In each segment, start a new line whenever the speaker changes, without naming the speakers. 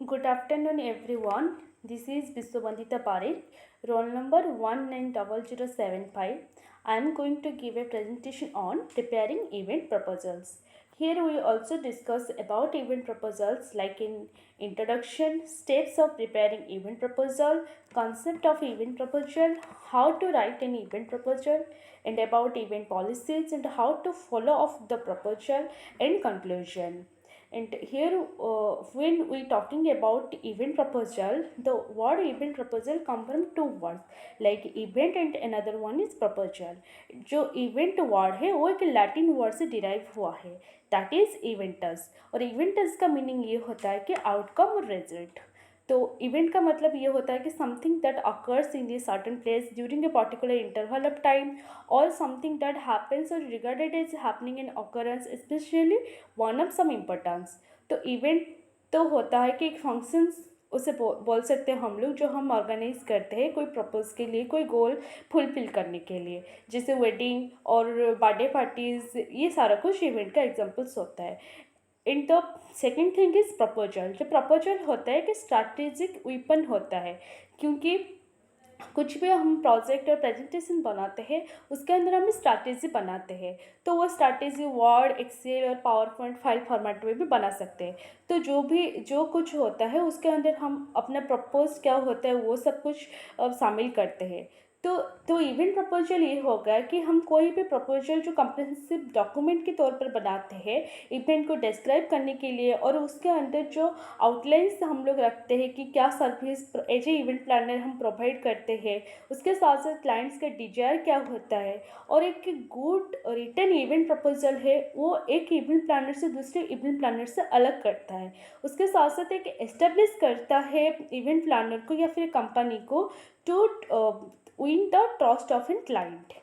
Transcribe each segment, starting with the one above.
Good afternoon, everyone. This is Biswabandita Parekh, roll number 190075. I am going to give a presentation on preparing event proposals. Here we also discuss about event proposals like in introduction, steps of preparing event proposal, concept of event proposal, how to write an event proposal, and about event policies and how to follow up the proposal and conclusion. And here when we talking about event proposal, the word event proposal come from two words like event and another one is proposal. जो event word है वो एक Latin word से derive हुआ है, that is events. और events का meaning ये होता है कि आउटकम और रिजल्ट। तो इवेंट का मतलब ये होता है कि something that occurs in the certain place during a particular interval of time और समथिंग दैट हैपेंस और regarded as happening in occurrence especially one of some importance. तो इवेंट तो होता है कि एक फंक्शंस उसे बोल सकते हैं हम लोग, जो हम ऑर्गेनाइज करते हैं कोई प्रपोज के लिए, कोई गोल फुलफिल करने के लिए, जैसे वेडिंग और बर्थडे पार्टीज, ये सारा कुछ इवेंट का एग्जांपल्स होता है। In the second thing is proposal. जो प्रपोजल होता है कि स्ट्रैटेजिक वेपन होता है, क्योंकि कुछ भी हम प्रोजेक्ट और प्रेजेंटेशन बनाते हैं उसके अंदर हम स्ट्रैटेजी बनाते हैं, तो वो स्ट्रैटेजी वर्ड, एक्सेल और पावर पॉइंट फाइल फॉर्मेट में भी बना सकते हैं। तो जो कुछ होता है उसके अंदर हम अपना प्रपोज क्या होता है वो सब कुछ शामिल करते हैं। तो इवेंट प्रपोजल ये होगा कि हम कोई भी प्रपोजल जो कम्प्रिहेंसिव डॉक्यूमेंट के तौर पर बनाते हैं इवेंट को डिस्क्राइब करने के लिए, और उसके अंदर जो आउटलाइंस हम लोग रखते हैं कि क्या service as a event planner हम प्रोवाइड करते हैं, उसके साथ साथ क्लाइंट्स का डिजायर क्या होता है, और एक गुड रिटर्न इवेंट प्रपोजल है वो एक इवेंट प्लानर से दूसरे इवेंट प्लानर से अलग करता है। उसके साथ साथ एक एस्टेब्लिश करता है इवेंट प्लानर को या फिर कंपनी को to win the trust of an client.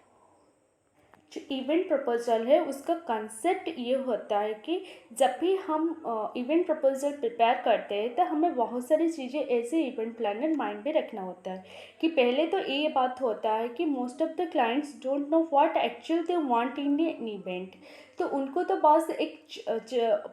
जो इवेंट प्रपोजल है उसका कंसेप्ट ये होता है कि जब भी हम इवेंट प्रपोजल प्रिपेयर करते हैं तो हमें बहुत सारी चीज़ें ऐसे इवेंट प्लानर माइंड में रखना होता है कि पहले तो ये बात होता है कि most of the clients don't know what actual they want in an event. तो उनको तो बस एक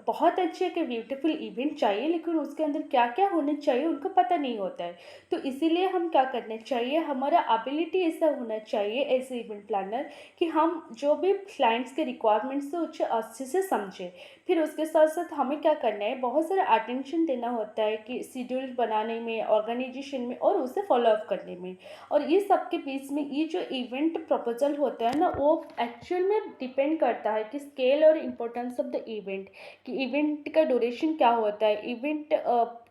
बहुत अच्छे एक ब्यूटीफुल इवेंट चाहिए, लेकिन उसके अंदर क्या क्या होना चाहिए उनको पता नहीं होता है। तो इसीलिए हम क्या करना चाहिए, हमारा एबिलिटी ऐसा होना चाहिए एज ए इवेंट प्लानर कि हम जो भी क्लाइंट्स के रिक्वायरमेंट्स है उसे अच्छे से समझें। फिर उसके साथ साथ हमें क्या करना है, बहुत सारा अटेंशन देना होता है कि शेड्यूल बनाने में, ऑर्गेनाइजेशन में और उसे फॉलो अप करने में। और ये सब के बीच में ये जो इवेंट प्रपोजल होता है ना, वो एक्चुअल में डिपेंड करता है कि स्केल और इम्पोर्टेंस ऑफ द इवेंट, कि इवेंट का ड्यूरेशन क्या होता है, इवेंट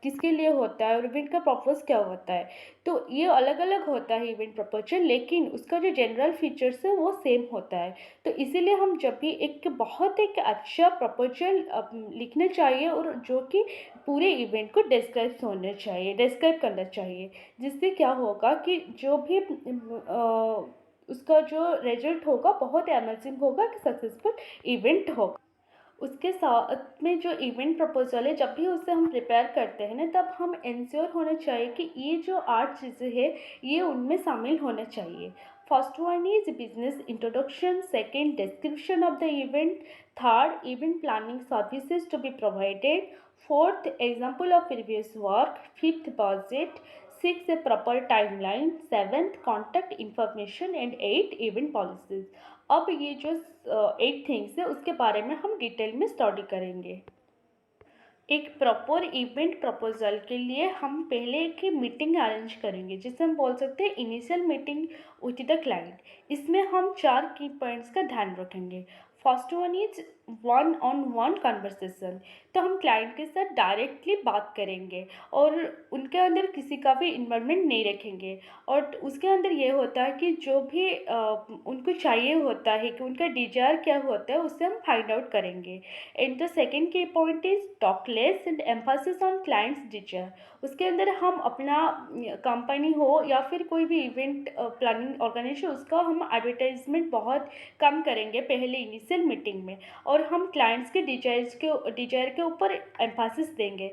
किसके लिए होता है और इवेंट का पर्पस क्या होता है। तो ये अलग अलग होता है इवेंट प्रपोजल, लेकिन उसका जो जनरल फीचर्स है वो सेम होता है। तो इसीलिए हम जब भी एक बहुत एक अच्छा प्रपोजल लिखना चाहिए और जो कि पूरे इवेंट को डिस्क्राइब करना चाहिए, जिससे क्या होगा कि जो भी उसका जो रिजल्ट होगा बहुत अमेजिंग होगा, कि सक्सेसफुल इवेंट होगा। उसके साथ में जो इवेंट प्रपोजल है जब भी उसे हम प्रिपेयर करते हैं ना, तब हम इंश्योर होना चाहिए कि ये जो 8 चीज़ें हैं ये उनमें शामिल होना चाहिए। First one is business introduction, second description of the event, third event planning services to be provided, fourth example of previous work, fifth budget, six a proper timeline, seventh contact information and eight event policies. अब ये जो 8 things है उसके बारे में हम detail में study करेंगे। एक प्रॉपर इवेंट प्रपोजल के लिए हम पहले एक मीटिंग अरेंज करेंगे, जिसे हम बोल सकते हैं initial meeting with the client. इसमें हम 4 की पॉइंट्स का ध्यान रखेंगे। First one is one on one conversation. तो हम क्लाइंट के साथ डायरेक्टली बात करेंगे और उनके अंदर किसी का भी इन्वॉल्वमेंट नहीं रखेंगे। और उसके अंदर ये होता है कि जो भी उनको चाहिए होता है कि उनका डिजायर क्या होता है उससे हम फाइंड आउट करेंगे। And the second key point is talk less and emphasis on clients desire. उसके अंदर हम अपना कंपनी हो या फिर कोई भी इवेंट प्लानिंग ऑर्गेनाइजेशन, उसका हम एडवर्टाइजमेंट बहुत कम करेंगे पहले इनिशियल मीटिंग में, और हम क्लाइंट्स के डिजायर के ऊपर एम्फासिस देंगे।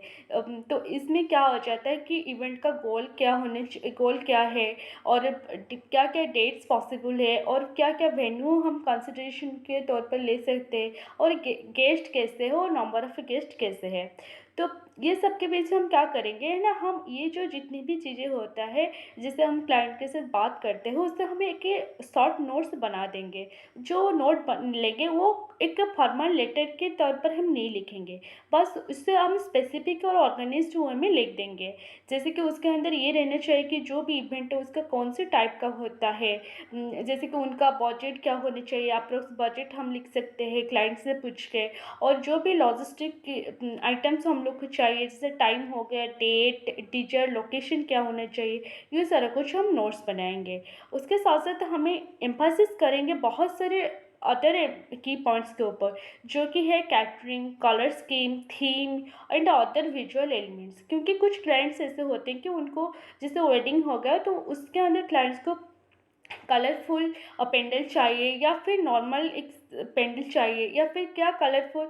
तो इसमें क्या हो जाता है कि इवेंट का गोल क्या है और क्या क्या डेट्स पॉसिबल है और क्या क्या वेन्यू हम कंसिडरेशन के तौर पर ले सकते हैं और गेस्ट कैसे हो और नंबर ऑफ गेस्ट कैसे है। तो ये सब के बीच हम क्या करेंगे है ना, हम ये जो जितनी भी चीज़ें होता है, जैसे हम क्लाइंट के साथ बात करते हैं, उससे हम एक शॉर्ट नोट्स बना देंगे। जो नोट लेंगे वो एक फॉर्मल लेटर के तौर पर हम नहीं लिखेंगे, बस उससे हम स्पेसिफिक और ऑर्गेनाइज्ड वे में लिख देंगे। जैसे कि उसके अंदर ये रहना चाहिए कि जो भी इवेंट है उसका कौन से टाइप का होता है, जैसे कि उनका बजट क्या होना चाहिए, अप्रोक्स बजट हम लिख सकते हैं क्लाइंट से पूछ के। और जो भी लॉजिस्टिक आइटम्स हम लोग को चाहिए, जैसे टाइम हो गया, डेट, टीचर, लोकेशन क्या होना चाहिए, ये सारा कुछ हम नोट्स बनाएंगे। उसके साथ साथ हमें एम्फासिस करेंगे बहुत सारे अदर की पॉइंट्स के ऊपर, जो कि है catering, colour scheme, theme and other visual elements. क्योंकि कुछ क्लाइंट्स ऐसे होते हैं कि उनको, जैसे वेडिंग हो गया तो उसके अंदर क्लाइंट्स को कलरफुल पेंडल चाहिए, या फिर नॉर्मल एक पेंडल चाहिए, या फिर क्या कलरफुल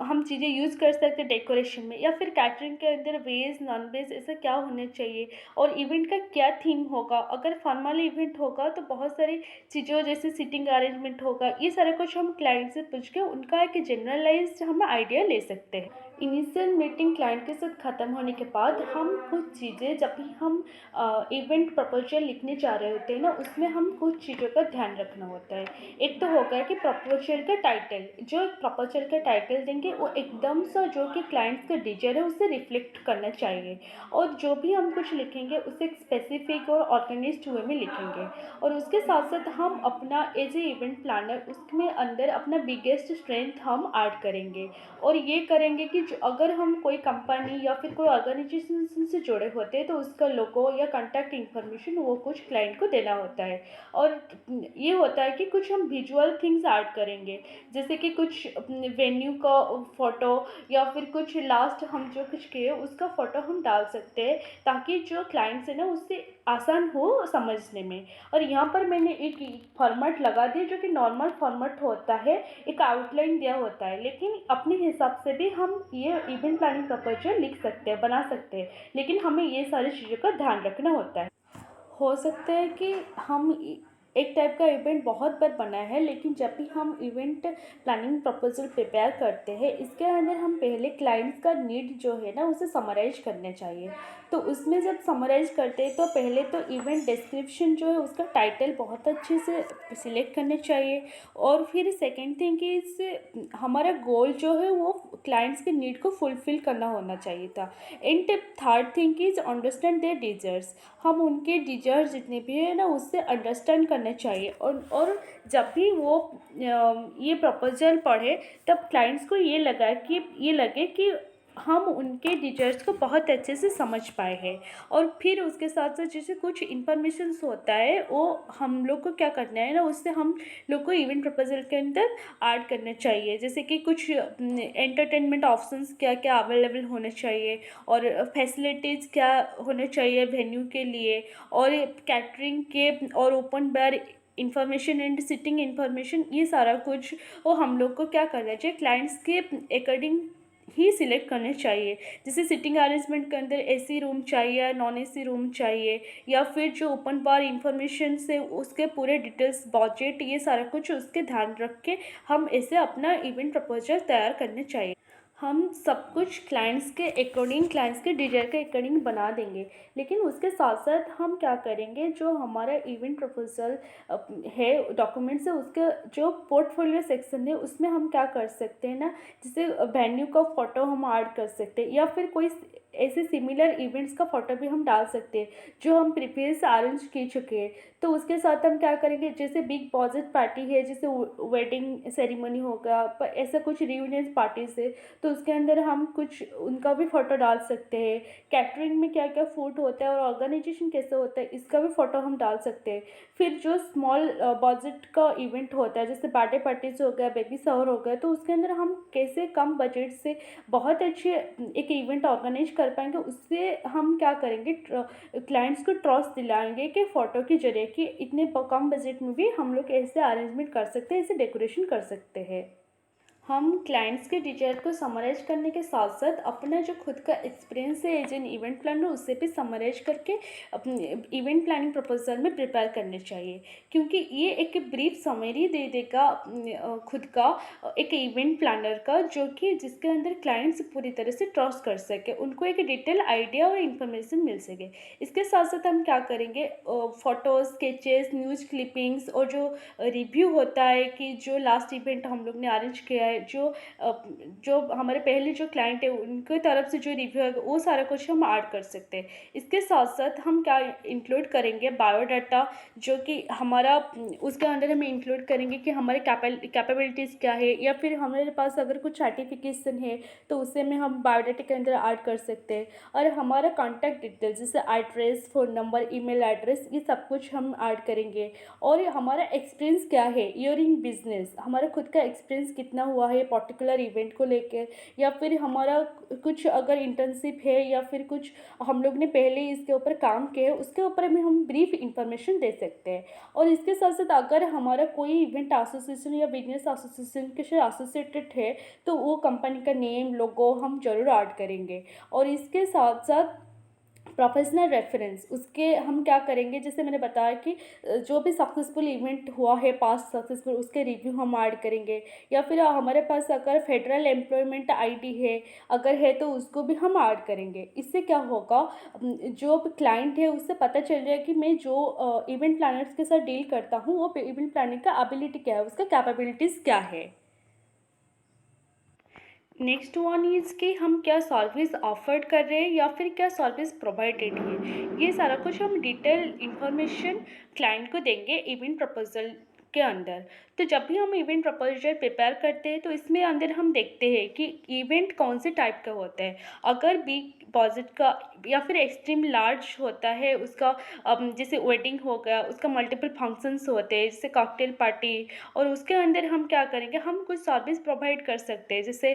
हम चीज़ें यूज़ कर सकते हैं डेकोरेशन में, या फिर कैटरिंग के अंदर वेज नॉन वेज ऐसा क्या होना चाहिए, और इवेंट का क्या थीम होगा। अगर फॉर्मल इवेंट होगा तो बहुत सारी चीज़ों जैसे सीटिंग अरेंजमेंट होगा, ये सारा कुछ हम क्लाइंट से पूछ के उनका एक जनरलाइज्ड हम आइडिया ले सकते हैं। इनिशियल मीटिंग क्लाइंट के साथ ख़त्म होने के बाद हम कुछ चीज़ें, जब भी हम इवेंट प्रपोजल लिखने जा रहे होते हैं ना, उसमें हम कुछ चीज़ों का ध्यान रखना होता है। एक तो होगा कि प्रपोजल का टाइटल, जो प्रपोजल का टाइटल देंगे वो एकदम सा जो कि क्लाइंट्स का डिजायर है उससे रिफ्लेक्ट करना चाहिए। और जो भी हम कुछ लिखेंगे उसे एक स्पेसिफिक और ऑर्गेनाइज्ड वे में लिखेंगे। और उसके साथ साथ हम अपना एज ए इवेंट प्लानर उसमें अंदर अपना बिगेस्ट स्ट्रेंथ हम ऐड करेंगे। और ये करेंगे कि अगर हम कोई कंपनी या फिर कोई ऑर्गेनाइजेशन से जुड़े होते हैं तो उसका लोगो या कॉन्टैक्ट इन्फॉर्मेशन वो कुछ क्लाइंट को देना होता है। और ये होता है कि कुछ हम विजुअल थिंग्स ऐड करेंगे, जैसे कि कुछ वेन्यू का फ़ोटो, या फिर कुछ लास्ट हम जो कुछ किए उसका फ़ोटो हम डाल सकते हैं, ताकि जो क्लाइंट्स है ना उससे आसान हो समझने में। और यहाँ पर मैंने एक फॉर्मेट लगा दिया जो कि नॉर्मल फॉर्मेट होता है, एक आउटलाइन दिया होता है, लेकिन अपने हिसाब से भी हम ये इवेंट प्लानिंग प्रपोजल लिख सकते हैं, बना सकते हैं, लेकिन हमें ये सारी चीज़ों का ध्यान रखना होता है। हो सकता है कि हम एक टाइप का इवेंट बहुत बार बनाया है, लेकिन जब भी हम इवेंट प्लानिंग प्रपोजल प्रिपेयर करते हैं, इसके अंदर हम पहले क्लाइंट्स का नीड जो है ना उसे समराइज करना चाहिए। तो उसमें जब समराइज करते हैं तो पहले तो इवेंट डिस्क्रिप्शन जो है उसका टाइटल बहुत अच्छे से सिलेक्ट करना चाहिए। और फिर सेकेंड थिंग इज हमारा गोल जो है वो क्लाइंट्स के नीड को फुलफ़िल करना होना चाहिए था। And third thing is understand their desires, हम उनके डिज़ायर्स जितने भी है ना उससे अंडरस्टैंड करना चाहिए। और जब भी वो ये प्रपोजल पढ़े तब क्लाइंट्स को ये लगे कि हम उनके डिज़ायर्स को बहुत अच्छे से समझ पाए हैं। और फिर उसके साथ साथ जैसे कुछ इन्फॉर्मेशंस होता है वो हम लोग को क्या करना है ना, उससे हम लोग को इवेंट प्रपोजल के अंदर ऐड करना चाहिए। जैसे कि कुछ एंटरटेनमेंट ऑप्शंस क्या क्या अवेलेबल होने चाहिए, और फैसिलिटीज़ क्या होने चाहिए वेन्यू के लिए, और कैटरिंग के और open bar information and sitting information, ये सारा कुछ वो हम लोग को क्या करना चाहिए, क्लाइंट्स के अकॉर्डिंग ही सिलेक्ट करने चाहिए। जैसे सिटिंग अरेंजमेंट के अंदर एसी रूम चाहिए या नॉन एसी रूम चाहिए, या फिर जो ओपन बार इंफॉर्मेशन से उसके पूरे डिटेल्स, बजट, ये सारा कुछ उसके ध्यान रख के हम ऐसे अपना इवेंट प्रपोजल तैयार करने चाहिए। हम सब कुछ क्लाइंट्स के अकॉर्डिंग, क्लाइंट्स के डिज़ायर के अकॉर्डिंग बना देंगे, लेकिन उसके साथ साथ हम क्या करेंगे, जो हमारा इवेंट प्रपोजल है, डॉक्यूमेंट्स है, उसके जो पोर्टफोलियो सेक्शन है उसमें हम क्या कर सकते हैं ना, जैसे वेन्यू का फ़ोटो हम ऐड कर सकते हैं, या फिर कोई ऐसे सिमिलर इवेंट्स का फ़ोटो भी हम डाल सकते हैं जो हम प्रीवियस से अरेंज कर चुके हैं। तो उसके साथ हम क्या करेंगे, जैसे बिग बजट पार्टी है, जैसे वेडिंग सेरेमनी होगा, पर ऐसा कुछ रियूनियन पार्टीज है तो उसके अंदर हम कुछ उनका भी फ़ोटो डाल सकते हैं। कैटरिंग में क्या क्या फूड होता है और ऑर्गेनाइजेशन कैसे होता है इसका भी फ़ोटो हम डाल सकते हैं। फिर जो स्मॉल बजट का इवेंट होता है, जैसे बर्थडे पार्टीज हो गया, बेबी शावर हो गया, तो उसके अंदर हम कैसे कम बजट से बहुत अच्छे एक इवेंट ऑर्गेनाइज कर पाएंगे, उससे हम क्या करेंगे, क्लाइंट्स को ट्रस्ट दिलाएंगे कि फ़ोटो के जरिए कि इतने कम बजट में भी हम लोग ऐसे अरेंजमेंट कर सकते हैं, ऐसे डेकोरेशन कर सकते हैं। हम क्लाइंट्स के डिटेल को समराइज करने के साथ साथ अपना जो खुद का एक्सपीरियंस है एज एन इवेंट प्लानर उसे भी समराइज करके अपने इवेंट प्लानिंग प्रपोजल में प्रिपेयर करने चाहिए, क्योंकि ये एक ब्रीफ समरी दे देगा खुद का एक इवेंट प्लानर का, जो कि जिसके अंदर क्लाइंट्स पूरी तरह से ट्रस्ट कर सके, उनको एक डिटेल आइडिया और इन्फॉर्मेशन मिल सके। इसके साथ साथ हम क्या करेंगे, फ़ोटोज़, स्केचेस, न्यूज़ क्लिपिंग्स और जो रिव्यू होता है कि जो लास्ट इवेंट हम लोग ने अरेंज किया है, जो हमारे पहले जो क्लाइंट है उनके तरफ से जो रिव्यू है वो सारा कुछ हम ऐड कर सकते हैं। इसके साथ साथ हम क्या इंक्लूड करेंगे, बायोडाटा, जो कि हमारा उसके अंदर हम इंक्लूड करेंगे कि हमारे कैपेबिलिटीज़ क्या है, या फिर हमारे पास अगर कुछ सर्टिफिकेशन है तो उसे में हम बायोडाटा के अंदर ऐड कर सकते हैं। और हमारा कॉन्टैक्ट डिटेल्स जैसे address, phone number, email address, ये सब कुछ हम ऐड करेंगे। और हमारा एक्सपीरियंस क्या है ईयर इन बिजनेस, हमारा खुद का एक्सपीरियंस कितना हुआ है पर्टिकुलर इवेंट को लेकर, या फिर हमारा कुछ अगर इंटर्नशिप है या फिर कुछ हम लोग ने पहले इसके ऊपर काम किया है उसके ऊपर में हम ब्रीफ इंफॉर्मेशन दे सकते हैं। और इसके साथ साथ अगर हमारा कोई इवेंट एसोसिएशन या बिजनेस एसोसिएशन के साथ एसोसिएटेड है तो वो कंपनी का नेम, लोगो हम जरूर ऐड करेंगे। और इसके साथ साथ प्रोफेशनल रेफरेंस, उसके हम क्या करेंगे, जैसे मैंने बताया कि जो भी सक्सेसफुल इवेंट हुआ है पास्ट सक्सेसफुल उसके रिव्यू हम ऐड करेंगे। या फिर हमारे पास अगर फेडरल एम्प्लॉयमेंट आईडी है अगर है तो उसको भी हम ऐड करेंगे। इससे क्या होगा, जो क्लाइंट है उससे पता चल जाए कि मैं जो इवेंट प्लानर्स के साथ डील करता हूँ वो इवेंट प्लानिंग का एबिलिटी क्या है, उसका कैपेबिलिटीज़ क्या है। नेक्स्ट वन इज़ कि हम क्या सर्विस ऑफर्ड कर रहे हैं या फिर क्या सर्विस प्रोवाइडेड है, ये सारा कुछ हम डिटेल इंफॉर्मेशन क्लाइंट को देंगे इवेंट प्रपोजल के अंदर। तो जब भी हम इवेंट प्रपोजल प्रिपेयर करते हैं तो इसमें अंदर हम देखते हैं कि इवेंट कौन से टाइप का होता है। अगर बिग बजट का या फिर एक्सट्रीम लार्ज होता है उसका, जैसे वेडिंग हो गया उसका मल्टीपल फंक्शंस होते हैं जैसे कॉकटेल पार्टी, और उसके अंदर हम क्या करेंगे, हम कुछ सर्विस प्रोवाइड कर सकते हैं जैसे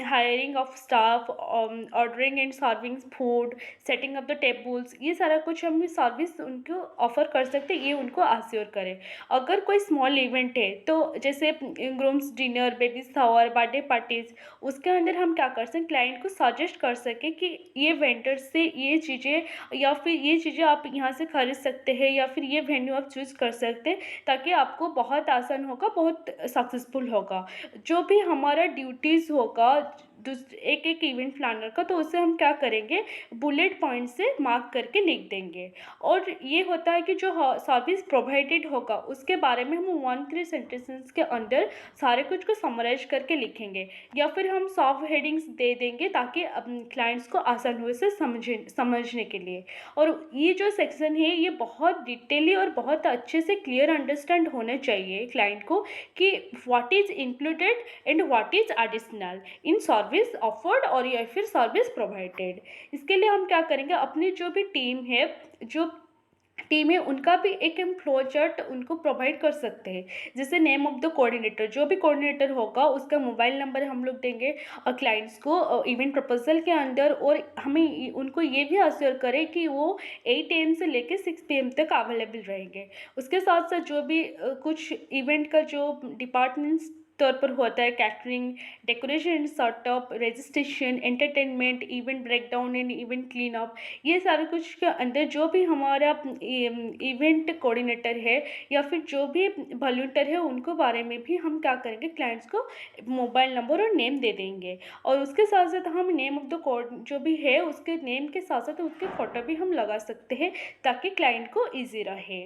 hiring of staff, ordering and serving food, setting up the tables, ये सारा कुछ हम सर्विस उनको ऑफर कर सकते हैं, ये उनको आश्योर करें। अगर कोई स्मॉल इवेंट है तो जैसे grooms dinner, baby shower, birthday parties, उसके अंदर हम क्या कर सकते हैं, क्लाइंट को सजेस्ट कर सकें कि ये वेंडर से ये चीज़ें या फिर ये चीज़ें आप यहाँ से खरीद सकते हैं या फिर ये वेन्यू आप चूज़ कर सकते हैं, ताकि आपको बहुत आसान होगा, बहुत सक्सेसफुल होगा। जो भी हमारा ड्यूटीज़ होगा एक एक इवेंट प्लानर का, तो उसे हम क्या करेंगे, बुलेट पॉइंट से मार्क करके लिख देंगे। और ये होता है कि जो सर्विस प्रोवाइडेड होगा उसके बारे में हम 1-3 सेंटेंसेस के अंदर सारे कुछ को समराइज करके लिखेंगे, या फिर हम सॉफ्ट हेडिंग्स दे देंगे ताकि क्लाइंट्स को आसान हो से समझने के लिए। और ये जो सेक्शन है ये बहुत डिटेली और बहुत अच्छे से क्लियर अंडरस्टैंड होना चाहिए क्लाइंट को कि what is included and what is additional in service offered और या फिर सर्विस प्रोवाइडेड। इसके लिए हम क्या करेंगे, अपनी जो भी टीम है उनका भी एक फ्लो चार्ट उनको प्रोवाइड कर सकते हैं, जैसे नेम ऑफ द कोऑर्डिनेटर, जो भी कोऑर्डिनेटर होगा उसका मोबाइल नंबर हम लोग देंगे क्लाइंट्स को इवेंट प्रपोजल के अंदर। और हमें उनको ये भी अश्योर करें कि वो 8 AM से लेकर 6 PM तक अवेलेबल रहेंगे। उसके साथ साथ जो भी कुछ इवेंट का जो डिपार्टमेंट्स तौर पर होता है, catering, decoration, setup, registration, entertainment, event breakdown and event clean up, ये सारा कुछ के अंदर जो भी हमारा इवेंट कोऑर्डिनेटर है या फिर जो भी वॉलंटियर है उनको बारे में भी हम क्या करेंगे, क्लाइंट्स को मोबाइल नंबर और नेम दे देंगे। और उसके साथ साथ हम नेम ऑफ द कोड जो भी है उसके नेम के साथ साथ उसके फ़ोटो भी हम लगा सकते हैं ताकि क्लाइंट को ईजी रहे।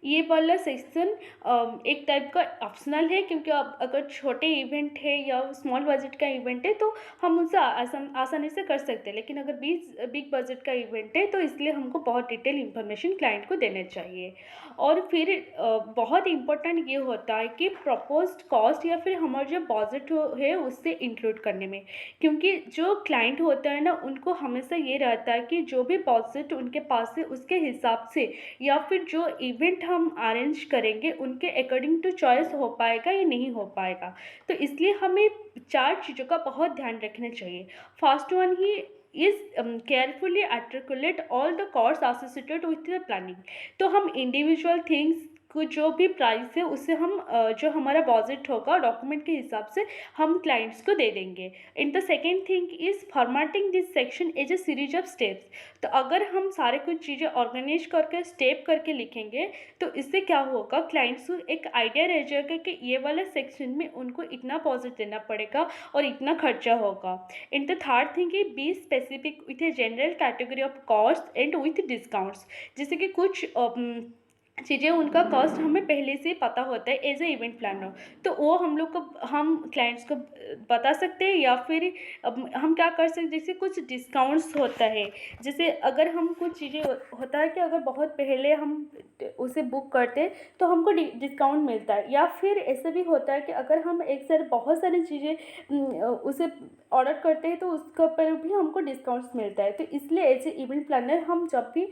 ये वाला सेक्शन एक टाइप का ऑप्शनल है, क्योंकि अब अगर छोटे इवेंट है या स्मॉल बजट का इवेंट है तो हम उसे आसानी से कर सकते हैं, लेकिन अगर बिग बजट का इवेंट है तो इसलिए हमको बहुत डिटेल इन्फॉर्मेशन क्लाइंट को देना चाहिए। और फिर बहुत इम्पोर्टेंट ये होता है कि प्रपोज्ड कॉस्ट या फिर हमारा जो बजट है उससे इंक्लूड करने में, क्योंकि जो क्लाइंट होता है ना उनको हमेशा ये रहता है कि जो भी बजट उनके पास है उसके हिसाब से या फिर जो इवेंट हम अरेंज करेंगे उनके अकॉर्डिंग टू चॉइस हो पाएगा या नहीं हो पाएगा। तो इसलिए हमें 4 चीज़ों का बहुत ध्यान रखना चाहिए। First one he is carefully articulate all the cost associated with the planning. तो हम इंडिविजुअल थिंग्स जो भी प्राइस है उससे हम जो हमारा बजट होगा डॉक्यूमेंट के हिसाब से हम क्लाइंट्स को दे देंगे। And the second thing is formatting this section as a series of steps. तो अगर हम सारे कुछ चीज़ें ऑर्गेनाइज करके स्टेप करके लिखेंगे तो इससे क्या होगा, क्लाइंट्स को एक आइडिया रह जाएगा कि ये वाला सेक्शन में उनको इतना डिपॉजिट देना पड़ेगा और इतना खर्चा होगा। एंड द थर्ड थिंग है be specific with a general category of cost and with discounts. जैसे कि कुछ चीज़ें उनका कॉस्ट हमें पहले से पता होता है एज ए इवेंट प्लानर, तो वो हम लोग को हम क्लाइंट्स को बता सकते हैं। या फिर हम क्या कर सकते हैं, जैसे कुछ डिस्काउंट्स होता है, जैसे अगर हम कुछ चीज़ें होता है कि अगर बहुत पहले हम उसे बुक करते हैं तो हमको डिस्काउंट मिलता है। या फिर ऐसा भी होता है कि अगर हम एक साथ बहुत सारी चीज़ें उसे ऑर्डर करते हैं तो उसके ऊपर भी हमको डिस्काउंट्स मिलता है। तो इसलिए एज ए इवेंट प्लानर हम जब भी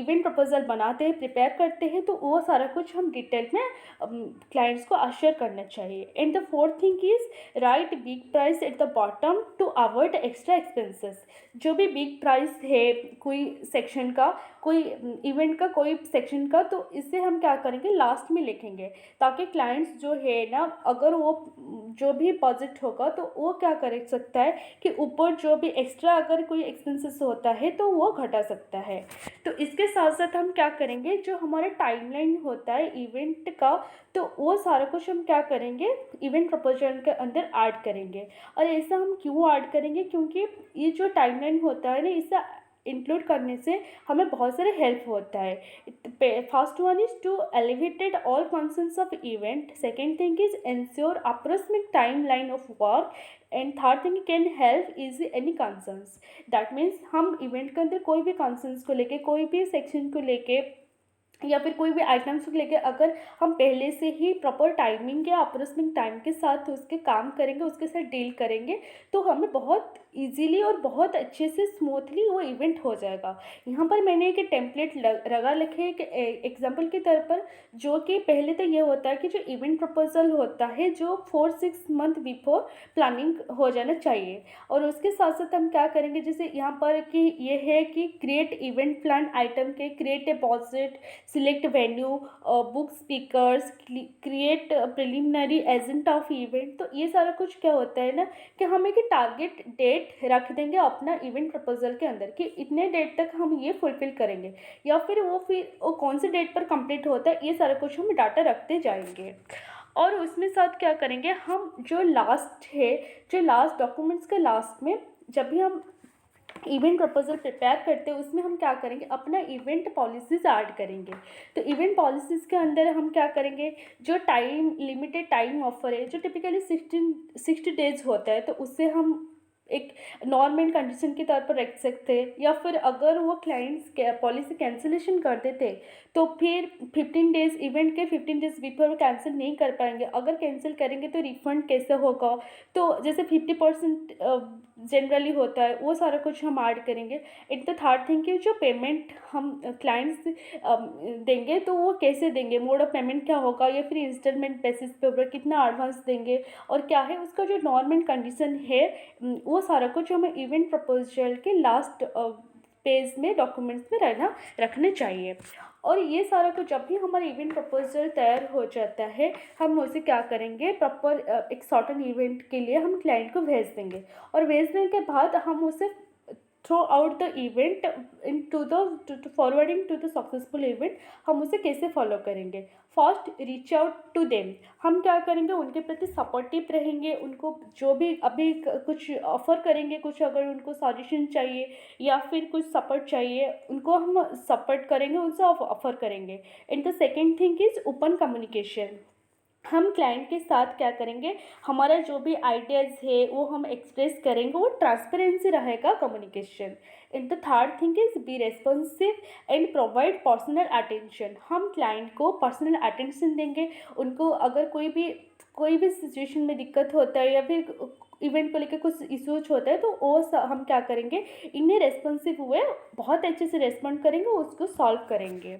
इवेंट प्रपोजल बनाते हैं, प्रिपेयर करते हैं, तो वो सारा कुछ हम डिटेल में क्लाइंट्स को अश्योर करना चाहिए। And the fourth thing is write big price at the bottom to avoid extra expenses. जो भी बिग प्राइस है कोई सेक्शन का, कोई इवेंट का, कोई सेक्शन का, तो इससे हम क्या करेंगे, लास्ट में लिखेंगे, ताकि क्लाइंट्स जो है ना, अगर वो जो भी बजट होगा तो वो क्या कर सकता है कि ऊपर जो भी एक्स्ट्रा अगर कोई एक्सपेंसेस होता है तो वो घटा सकता है। तो इसके साथ साथ हम क्या करेंगे, जो हमारा टाइमलाइन होता है इवेंट का, तो वो सारा कुछ हम क्या करेंगे, इवेंट प्रपोजल के अंदर ऐड करेंगे। और ऐसा हम क्यों ऐड करेंगे, क्योंकि ये जो टाइमलाइन होता है ना, इसे इंक्लूड करने से हमें बहुत सारे हेल्प होता है। First one is to elevated all concerns of event, second thing is ensure approximate timeline of work, and third thing can help is any concerns. That means हम इवेंट के अंदर कोई भी कंसर्न्स को लेके, कोई भी सेक्शन को लेके या फिर कोई भी आइटम्स को लेके अगर हम पहले से ही प्रॉपर टाइमिंग या अप्रोक्सीमेट टाइम के साथ उसके काम करेंगे, उसके साथ डील करेंगे, तो हमें बहुत इजीली और बहुत अच्छे से स्मूथली वो इवेंट हो जाएगा। यहाँ पर मैंने एक टेम्पलेट लगा रखे है एग्जाम्पल के तौर पर, जो कि पहले तो ये होता है कि जो इवेंट प्रपोजल होता है जो 4-6 मंथ बिफोर प्लानिंग हो जाना चाहिए। और उसके साथ साथ हम क्या करेंगे, जैसे यहाँ पर कि ये है कि क्रिएट इवेंट प्लान आइटम के, create a budget, select venue, book speakers, create preliminary agent of event. तो ये सारा कुछ क्या होता है ना, कि हम एक टारगेट डेट रख देंगे अपना इवेंट प्रपोजल के अंदर कि इतने डेट तक हम ये फुलफिल करेंगे, या फिर वो कौन से डेट पर कंप्लीट होता है, ये सारा कुछ हम डाटा रखते जाएंगे। और उसमें साथ क्या करेंगे, हम जो लास्ट है, जो लास्ट डॉक्यूमेंट्स के लास्ट में जब भी हम इवेंट प्रपोजल प्रिपेयर करते हैं, उसमें हम क्या करेंगे, अपना इवेंट पॉलिसीज़ ऐड करेंगे। तो इवेंट पॉलिसीज़ के अंदर हम क्या करेंगे, जो टाइम लिमिटेड टाइम ऑफर है, जो टिपिकली 60 डेज होता है, तो उससे हम एक नॉर्मल कंडीशन के तौर पर रख सकते हैं। या फिर अगर वो क्लाइंट्स पॉलिसी कैंसिलेशन कर देते तो फिर 15 डेज, इवेंट के 15 डेज बिफोर कैंसिल नहीं कर पाएंगे। अगर कैंसिल करेंगे तो रिफंड कैसे होगा, तो जैसे 50% जनरली होता है, वो सारा कुछ हम ऐड करेंगे। एट द थर्ड थिंग कि जो पेमेंट हम क्लाइंट्स देंगे तो वो कैसे देंगे, मोड ऑफ पेमेंट क्या होगा, या फिर इंस्टॉलमेंट बेसिस पे ऊपर कितना एडवांस देंगे, और क्या है उसका जो नॉर्मल कंडीशन है, वो सारा कुछ हमें इवेंट प्रपोजल के लास्ट पेज में डॉक्यूमेंट्स में रखने चाहिए। और ये सारा कुछ जब भी हमारा इवेंट प्रपोजल तैयार हो जाता है, हम उसे क्या करेंगे, प्रॉपर एक सर्टेन इवेंट के लिए हम क्लाइंट को भेज देंगे। और भेजने के बाद हम उसे throughout the event in to the forwarding to the successful event हम उसे कैसे फॉलो करेंगे। First, reach out to them. हम क्या करेंगे, उनके प्रति सपोर्टिव रहेंगे, उनको जो भी अभी कुछ ऑफ़र करेंगे, कुछ अगर उनको सजेशन चाहिए या फिर कुछ सपोर्ट चाहिए, उनको हम सपोर्ट करेंगे, उनसे ऑफ़र करेंगे। And the second thing is open communication. हम क्लाइंट के साथ क्या करेंगे, हमारा जो भी आइडियाज़ है वो हम एक्सप्रेस करेंगे, वो ट्रांसपेरेंसी रहेगा communication. And the third thing is be responsive and provide personal attention. हम क्लाइंट को पर्सनल अटेंशन देंगे, उनको अगर कोई भी सिचुएशन में दिक्कत होता है या फिर इवेंट को लेकर कुछ इश्यूज होता है, तो वो हम क्या करेंगे, इन्हें रेस्पॉन्सिव हुए बहुत अच्छे से रेस्पॉन्ड करेंगे, उसको सॉल्व करेंगे।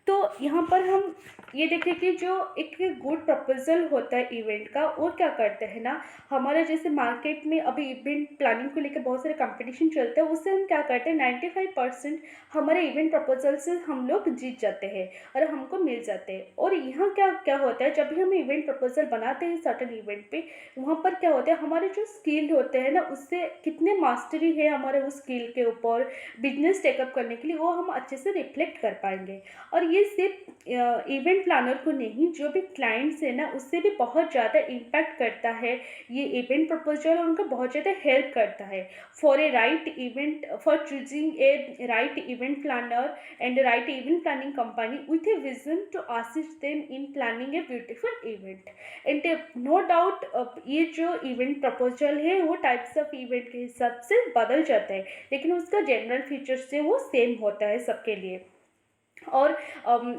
तो यहाँ पर हम ये देखें कि जो एक गुड प्रपोजल होता है इवेंट का, वो क्या करते हैं ना, हमारे जैसे मार्केट में अभी इवेंट प्लानिंग को लेकर बहुत सारे कंपटीशन चलते हैं, उससे हम क्या करते हैं 95% हमारे इवेंट प्रपोजल से हम लोग जीत जाते हैं और हमको मिल जाते हैं। और यहाँ क्या क्या होता है, जब भी हम इवेंट प्रपोजल बनाते हैं सर्टेन इवेंट पे, वहाँ पर क्या होता है, हमारे जो स्किल होते हैं ना, उससे कितने मास्टरी है हमारे उस स्किल के ऊपर बिजनेस टेकअप करने के लिए, वो हम अच्छे से रिफ्लेक्ट कर पाएंगे। और ये सिर्फ इवेंट प्लानर को नहीं, जो भी क्लाइंट्स है ना, उससे भी बहुत ज़्यादा इम्पैक्ट करता है ये इवेंट प्रपोजल, और उनका बहुत ज़्यादा हेल्प करता है for a right event, for choosing a right event planner and right event planning company with a vision to assist them in planning a beautiful event. And no doubt ये जो event proposal है वो types of event के हिसाब से बदल जाता है, लेकिन उसका जनरल फीचर्स से वो सेम होता है सबके लिए। और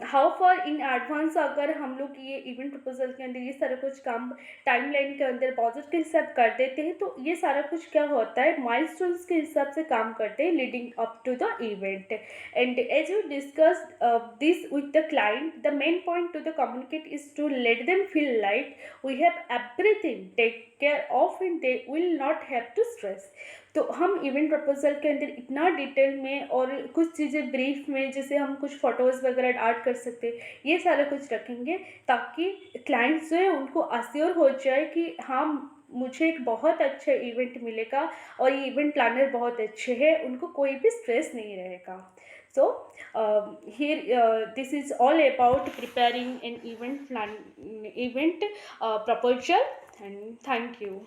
हाउ फॉर इन एडवांस अगर हम लोग ये इवेंट प्रपोजल के अंदर ये सारा कुछ काम टाइमलाइन के अंदर बजट के हिसाब कर देते हैं, तो ये सारा कुछ क्या होता है माइलस्टोन्स के हिसाब से काम करते हैं leading up to the event. And as you discuss this with the client, the main point to the communicate is to let them feel like we have everything take care of and they will not have to stress. तो हम event proposal के अंदर इतना detail में और कुछ चीज़ें brief में, जैसे हम कुछ फ़ोटोज़ वगैरह ऐड कर सकते हैं, ये सारा कुछ रखेंगे ताकि क्लाइंट्स जो है उनको अश्योर हो जाए कि हाँ मुझे एक बहुत अच्छा इवेंट मिलेगा और ये इवेंट प्लानर बहुत अच्छे हैं, उनको कोई भी स्ट्रेस नहीं रहेगा। So here this is all about preparing an event proposal, and thank you.